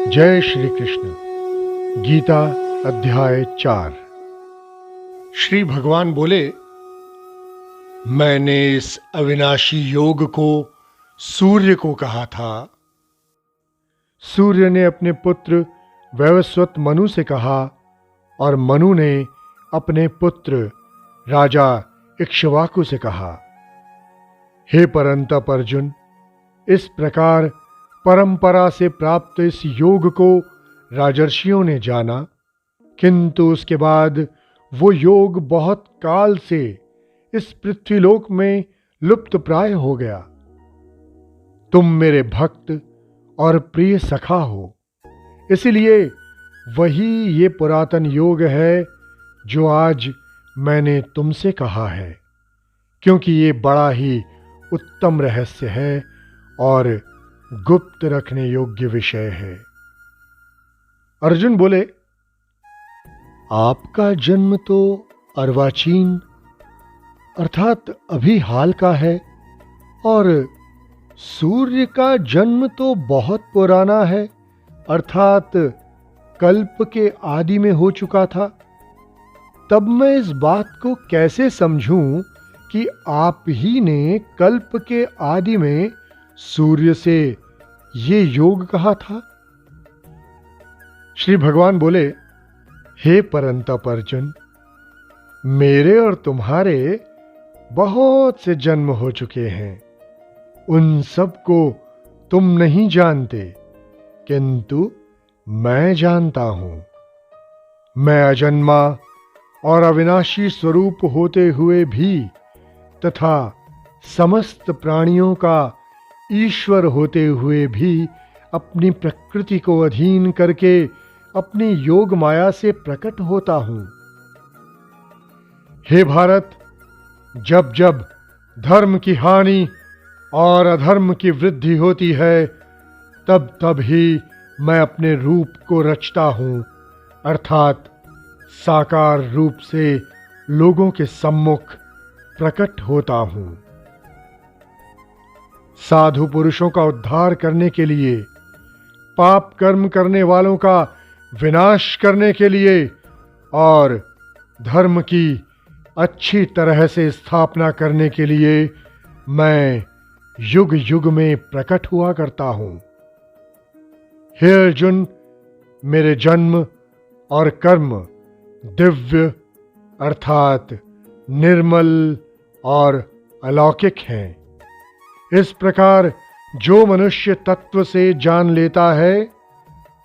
जय श्री कृष्ण। गीता अध्याय 4। श्री भगवान बोले, मैंने इस अविनाशी योग को सूर्य को कहा था। सूर्य ने अपने पुत्र वैवस्वत मनु से कहा और मनु ने अपने पुत्र राजा इक्ष्वाकु से कहा। हे परंतप अर्जुन, इस प्रकार परंपरा से प्राप्त इस योग को राजर्षियों ने जाना, किंतु उसके बाद वो योग बहुत काल से इस पृथ्वीलोक में लुप्त प्राय हो गया। तुम मेरे भक्त और प्रिय सखा हो, इसलिए वही ये पुरातन योग है जो आज मैंने तुमसे कहा है, क्योंकि ये बड़ा ही उत्तम रहस्य है और गुप्त रखने योग्य विषय है। अर्जुन बोले, आपका जन्म तो अर्वाचीन अर्थात अभी हाल का है और सूर्य का जन्म तो बहुत पुराना है अर्थात कल्प के आदि में हो चुका था। तब मैं इस बात को कैसे समझूं कि आप ही ने कल्प के आदि में सूर्य से ये योग कहा था। श्री भगवान बोले, हे परंतप अर्जुन, मेरे और तुम्हारे बहुत से जन्म हो चुके हैं, उन सब को तुम नहीं जानते, किंतु मैं जानता हूं। मैं अजन्मा और अविनाशी स्वरूप होते हुए भी तथा समस्त प्राणियों का ईश्वर होते हुए भी अपनी प्रकृति को अधीन करके अपनी योग माया से प्रकट होता हूं। हे भारत, जब जब धर्म की हानि और अधर्म की वृद्धि होती है, तब तब ही मैं अपने रूप को रचता हूं, अर्थात साकार रूप से लोगों के सम्मुख प्रकट होता हूं। साधु पुरुषों का उद्धार करने के लिए, पाप कर्म करने वालों का विनाश करने के लिए और धर्म की अच्छी तरह से स्थापना करने के लिए मैं युग युग में प्रकट हुआ करता हूं। हे अर्जुन, मेरे जन्म और कर्म दिव्य अर्थात निर्मल और अलौकिक हैं। इस प्रकार जो मनुष्य तत्व से जान लेता है,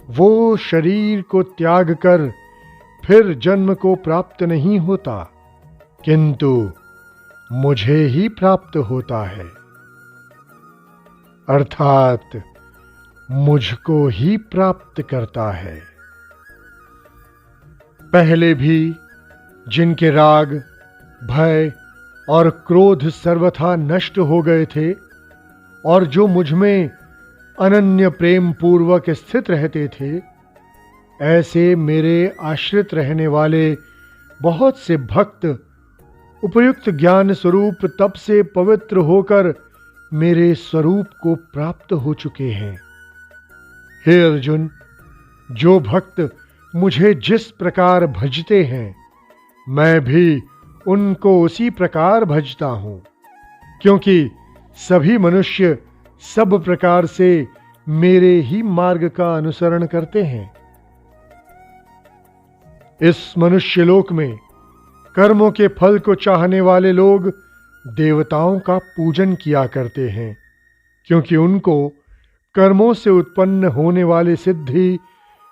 वो शरीर को त्याग कर फिर जन्म को प्राप्त नहीं होता, किंतु मुझे ही प्राप्त होता है, अर्थात मुझको ही प्राप्त करता है। पहले भी जिनके राग, भय और क्रोध सर्वथा नष्ट हो गए थे और जो मुझ में अनन्य प्रेम पूर्वक स्थित रहते थे, ऐसे मेरे आश्रित रहने वाले बहुत से भक्त उपयुक्त ज्ञान स्वरूप तप से पवित्र होकर मेरे स्वरूप को प्राप्त हो चुके हैं। हे अर्जुन, जो भक्त मुझे जिस प्रकार भजते हैं, मैं भी उनको उसी प्रकार भजता हूं, क्योंकि सभी मनुष्य सब प्रकार से मेरे ही मार्ग का अनुसरण करते हैं। इस मनुष्यलोक में कर्मों के फल को चाहने वाले लोग देवताओं का पूजन किया करते हैं, क्योंकि उनको कर्मों से उत्पन्न होने वाली सिद्धि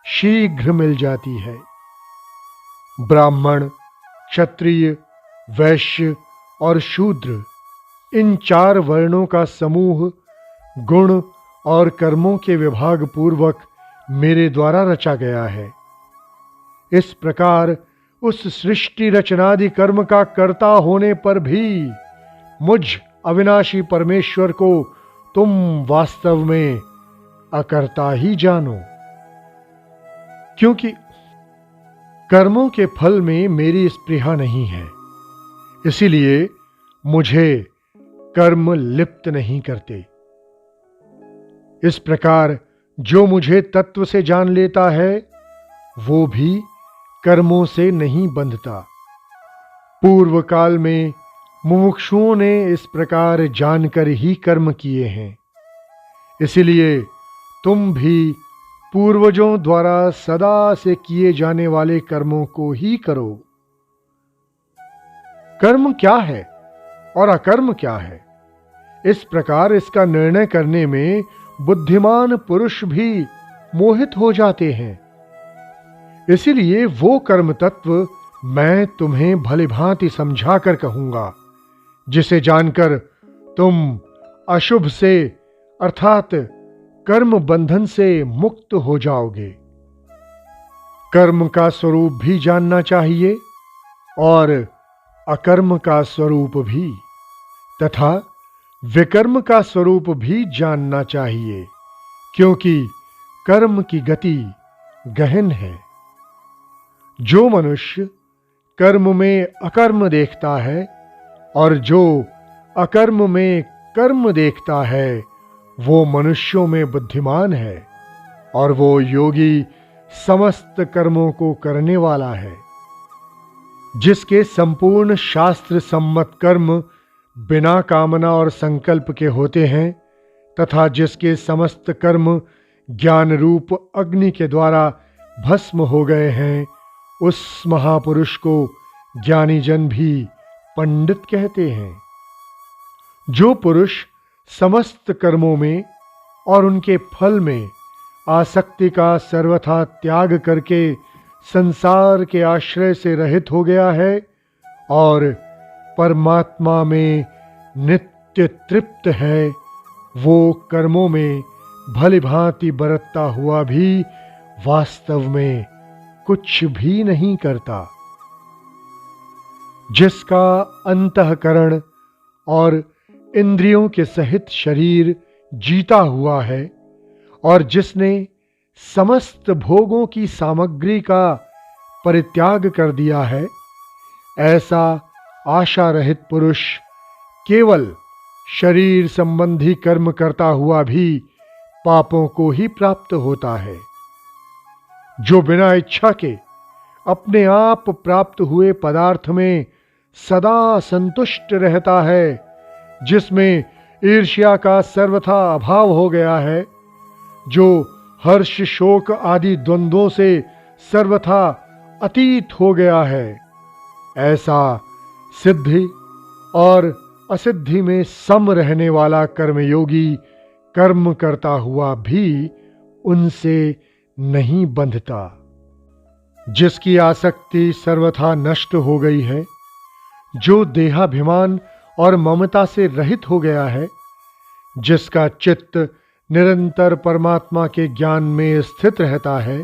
शीघ्र मिल जाती है। ब्राह्मण, क्षत्रिय, वैश्य और शूद्र, इन 4 वर्णों का समूह गुण और कर्मों के विभाग पूर्वक मेरे द्वारा रचा गया है। इस प्रकार उस सृष्टि रचनादि कर्म का कर्ता होने पर भी मुझ अविनाशी परमेश्वर को तुम वास्तव में अकर्ता ही जानो, क्योंकि कर्मों के फल में मेरी स्पृहा नहीं है, इसीलिए मुझे कर्म लिप्त नहीं करते। इस प्रकार जो मुझे तत्व से जान लेता है वो भी कर्मों से नहीं बंधता। पूर्व काल में मुमुक्षुओं ने इस प्रकार जानकर ही कर्म किए हैं, इसलिए तुम भी पूर्वजों द्वारा सदा से किए जाने वाले कर्मों को ही करो। कर्म क्या है और अकर्म क्या है, इस प्रकार इसका निर्णय करने में बुद्धिमान पुरुष भी मोहित हो जाते हैं। इसीलिए वो कर्म तत्व मैं तुम्हें भलीभांति समझा कर कहूंगा, जिसे जानकर तुम अशुभ से अर्थात कर्म बंधन से मुक्त हो जाओगे। कर्म का स्वरूप भी जानना चाहिए और अकर्म का स्वरूप भी, तथा विकर्म का स्वरूप भी जानना चाहिए, क्योंकि कर्म की गति गहन है। जो मनुष्य कर्म में अकर्म देखता है और जो अकर्म में कर्म देखता है वो मनुष्यों में बुद्धिमान है और वो योगी समस्त कर्मों को करने वाला है। जिसके संपूर्ण शास्त्र सम्मत कर्म बिना कामना और संकल्प के होते हैं तथा जिसके समस्त कर्म ज्ञान रूप अग्नि के द्वारा भस्म हो गए हैं, उस महापुरुष को ज्ञानी जन भी पंडित कहते हैं। जो पुरुष समस्त कर्मों में और उनके फल में आसक्ति का सर्वथा त्याग करके संसार के आश्रय से रहित हो गया है और परमात्मा में नित्य तृप्त है, वो कर्मों में भलीभांति बरतता हुआ भी वास्तव में कुछ भी नहीं करता। जिसका अंतःकरण और इंद्रियों के सहित शरीर जीता हुआ है और जिसने समस्त भोगों की सामग्री का परित्याग कर दिया है, ऐसा आशा रहित पुरुष केवल शरीर संबंधी कर्म करता हुआ भी पापों को ही प्राप्त होता है। जो बिना इच्छा के अपने आप प्राप्त हुए पदार्थ में सदा संतुष्ट रहता है, जिसमें ईर्ष्या का सर्वथा अभाव हो गया है, जो हर्ष शोक आदि द्वंद्वों से सर्वथा अतीत हो गया है, ऐसा सिद्धि और असिद्धि में सम रहने वाला कर्मयोगी कर्म करता हुआ भी उनसे नहीं बंधता। जिसकी आसक्ति सर्वथा नष्ट हो गई है, जो देहाभिमान और ममता से रहित हो गया है, जिसका चित्त निरंतर परमात्मा के ज्ञान में स्थित रहता है,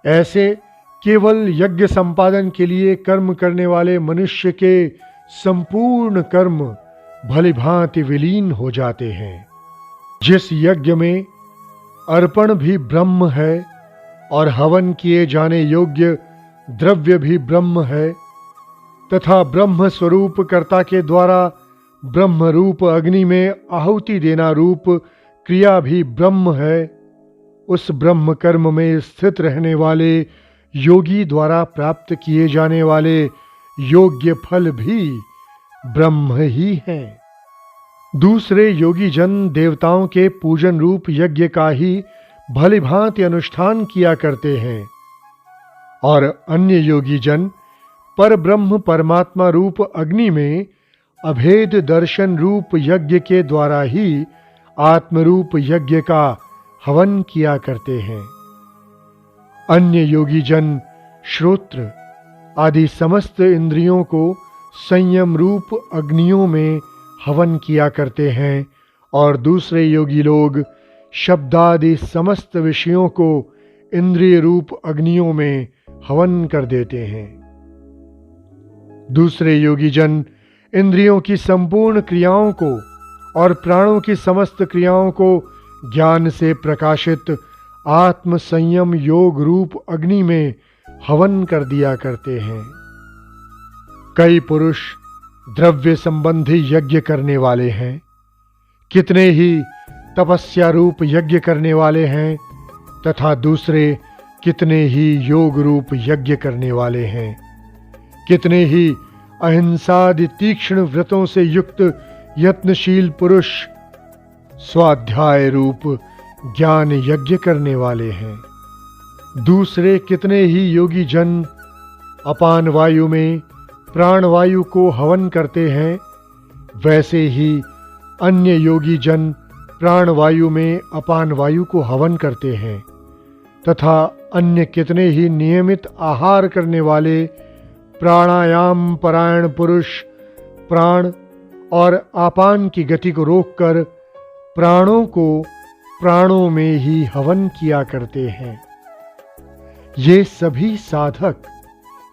ऐसे केवल यज्ञ संपादन के लिए कर्म करने वाले मनुष्य के संपूर्ण कर्म भलीभांति विलीन हो जाते हैं। जिस यज्ञ में अर्पण भी ब्रह्म है और हवन किए जाने योग्य द्रव्य भी ब्रह्म है तथा ब्रह्म स्वरूप कर्ता के द्वारा ब्रह्म रूप अग्नि में आहुति देना रूप क्रिया भी ब्रह्म है, उस ब्रह्म कर्म में स्थित रहने वाले योगी द्वारा प्राप्त किए जाने वाले योग्य फल भी ब्रह्म ही हैं। दूसरे योगी जन देवताओं के पूजन रूप यज्ञ का ही भलीभांति अनुष्ठान किया करते हैं और अन्य योगी जन पर ब्रह्म परमात्मा रूप अग्नि में अभेद दर्शन रूप यज्ञ के द्वारा ही आत्मरूप यज्ञ का हवन किया करते हैं। अन्य योगी जन श्रोत्र आदि समस्त इंद्रियों को संयम रूप अग्नियों में हवन किया करते हैं और दूसरे योगी लोग शब्दादि समस्त विषयों को इंद्रिय रूप अग्नियों में हवन कर देते हैं। दूसरे योगी जन इंद्रियों की संपूर्ण क्रियाओं को और प्राणों की समस्त क्रियाओं को ज्ञान से प्रकाशित आत्म संयम योग रूप अग्नि में हवन कर दिया करते हैं। कई पुरुष द्रव्य संबंधी यज्ञ करने वाले हैं, कितने ही तपस्या रूप यज्ञ करने वाले हैं तथा दूसरे कितने ही योग रूप यज्ञ करने वाले हैं। कितने ही अहिंसादि तीक्ष्ण व्रतों से युक्त यत्नशील पुरुष स्वाध्याय रूप ज्ञान यज्ञ करने वाले हैं। दूसरे कितने ही योगी जन अपान वायु में प्राण वायु को हवन करते हैं, वैसे ही अन्य योगी जन प्राण वायु में अपान वायु को हवन करते हैं तथा अन्य कितने ही नियमित आहार करने वाले प्राणायाम परायण पुरुष प्राण और आपान की गति को रोककर प्राणों को प्राणों में ही हवन किया करते हैं। ये सभी साधक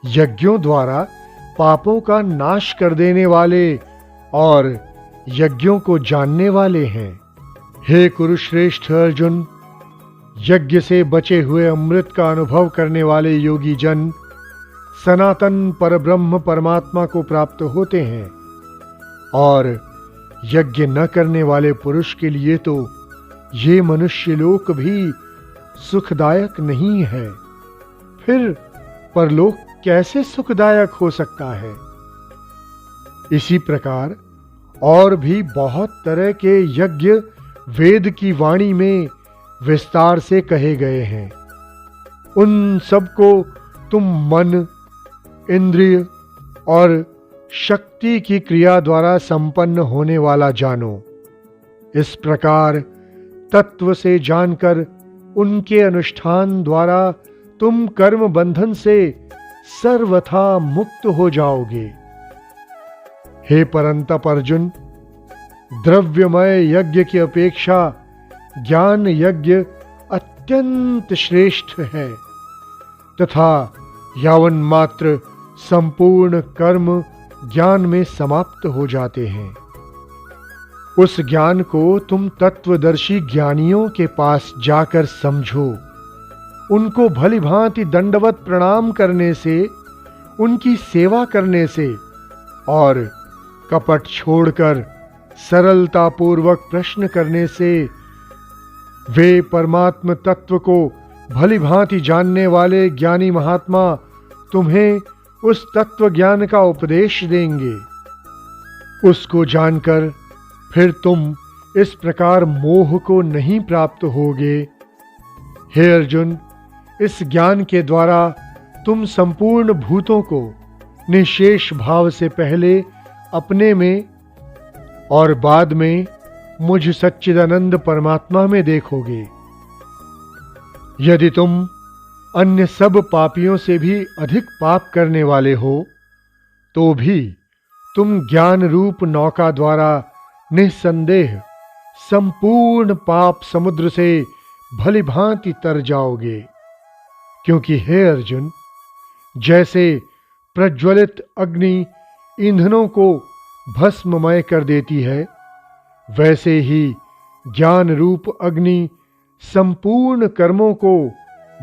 यज्ञों द्वारा पापों का नाश कर देने वाले और यज्ञों को जानने वाले हैं। हे कुरुश्रेष्ठ अर्जुन, यज्ञ से बचे हुए अमृत का अनुभव करने वाले योगी जन सनातन परब्रह्म परमात्मा को प्राप्त होते हैं और यज्ञ न करने वाले पुरुष के लिए तो ये मनुष्य लोक भी सुखदायक नहीं है। फिर परलोक कैसे सुखदायक हो सकता है? इसी प्रकार और भी बहुत तरह के यज्ञ वेद की वाणी में विस्तार से कहे गए हैं। उन सबको तुम मन, इंद्रिय और शक्ति की क्रिया द्वारा संपन्न होने वाला जानो। इस प्रकार तत्व से जानकर उनके अनुष्ठान द्वारा तुम कर्म बंधन से सर्वथा मुक्त हो जाओगे। हे परंतप अर्जुन, द्रव्यमय यज्ञ की अपेक्षा ज्ञान यज्ञ अत्यंत श्रेष्ठ है तथा यावन मात्र संपूर्ण कर्म ज्ञान में समाप्त हो जाते हैं। उस ज्ञान को तुम तत्वदर्शी ज्ञानियों के पास जाकर समझो। उनको भली भांति दंडवत प्रणाम करने से, उनकी सेवा करने से और कपट छोड़कर सरलता पूर्वक प्रश्न करने से वे परमात्म तत्व को भली भांति जानने वाले ज्ञानी महात्मा तुम्हें उस तत्व ज्ञान का उपदेश देंगे। उसको जानकर फिर तुम इस प्रकार मोह को नहीं प्राप्त होगे। हे अर्जुन, इस ज्ञान के द्वारा तुम संपूर्ण भूतों को निशेष भाव से पहले अपने में और बाद में मुझ सच्चिदानंद परमात्मा में देखोगे। यदि तुम अन्य सब पापियों से भी अधिक पाप करने वाले हो तो भी तुम ज्ञान रूप नौका द्वारा निस्संदेह संपूर्ण पाप समुद्र से भली भांति तर जाओगे। क्योंकि हे अर्जुन, जैसे प्रज्वलित अग्नि ईंधनों को भस्ममय कर देती है, वैसे ही ज्ञान रूप अग्नि संपूर्ण कर्मों को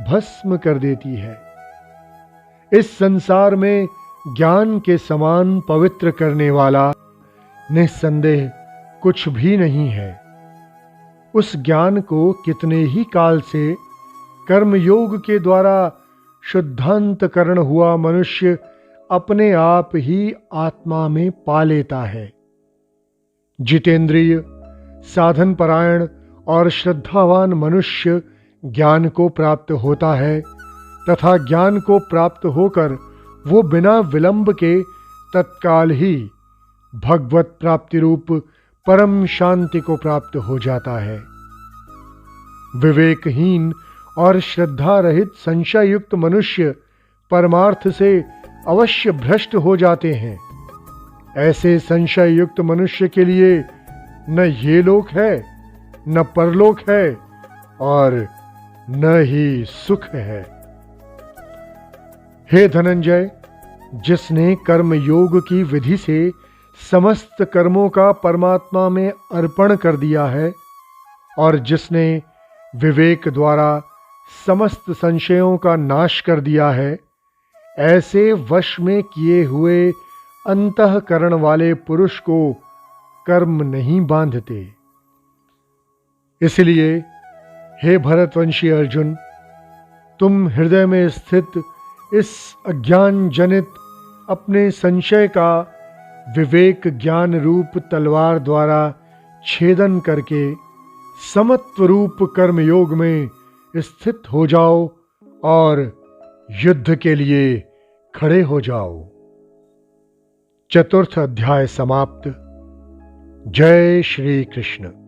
भस्म कर देती है। इस संसार में ज्ञान के समान पवित्र करने वाला निस्संदेह कुछ भी नहीं है। उस ज्ञान को कितने ही काल से कर्मयोग के द्वारा शुद्धांतकरण हुआ मनुष्य अपने आप ही आत्मा में पा लेता है। जितेंद्रिय, साधन परायण और श्रद्धावान मनुष्य ज्ञान को प्राप्त होता है तथा ज्ञान को प्राप्त होकर वो बिना विलंब के तत्काल ही भगवत प्राप्ति रूप परम शांति को प्राप्त हो जाता है। विवेकहीन और श्रद्धा रहित संशय युक्त मनुष्य परमार्थ से अवश्य भ्रष्ट हो जाते हैं। ऐसे संशय युक्त मनुष्य के लिए न ये लोक है, न परलोक है और न ही सुख है। हे धनंजय, जिसने कर्म योग की विधि से समस्त कर्मों का परमात्मा में अर्पण कर दिया है और जिसने विवेक द्वारा समस्त संशयों का नाश कर दिया है, ऐसे वश में किए हुए अंतःकरण वाले पुरुष को कर्म नहीं बांधते। इसलिए हे भरतवंशी अर्जुन, तुम हृदय में स्थित इस अज्ञान जनित अपने संशय का विवेक ज्ञान रूप तलवार द्वारा छेदन करके समत्व रूप कर्म योग में स्थित हो जाओ और युद्ध के लिए खड़े हो जाओ। चतुर्थ अध्याय समाप्त। जय श्री कृष्ण।